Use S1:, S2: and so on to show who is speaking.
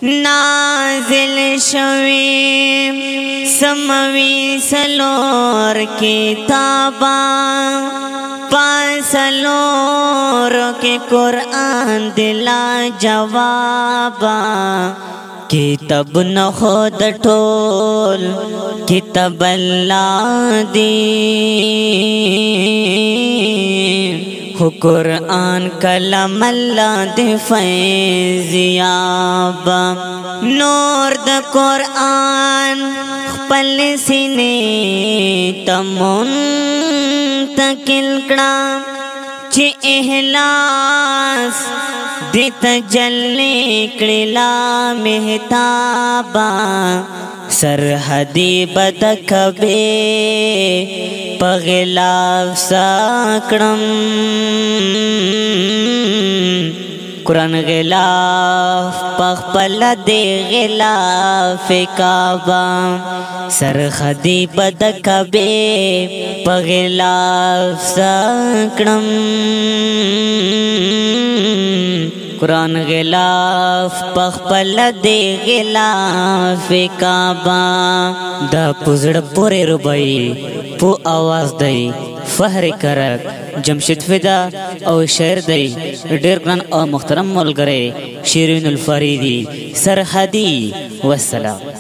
S1: نازل شوی سموی سلور کتابا پاسلور کے قرآن دلا جوابا کتابونو خود ټول کتاب الله دی خو قرآن کلام الله دی فیضیاب نور د قرآن خپل سینې ته منتقل کړه چې اخلاص دې تجلی کړي لا مهتابا سرحدی بدکبه پغلاف ساکړم قرآن غلاف پخپل دی غلاف کعبہ سرحدی بدکبه پغلاف ساکړم قرآن غلاف پخپل دی غلاف کعبہ دا پزړ پورې روبایي پو आवाज دی فهر کرک جمشید فدا او شعر دی ډیر ګران او محترم ملګری شیرین الفریدی سرحدی والسلام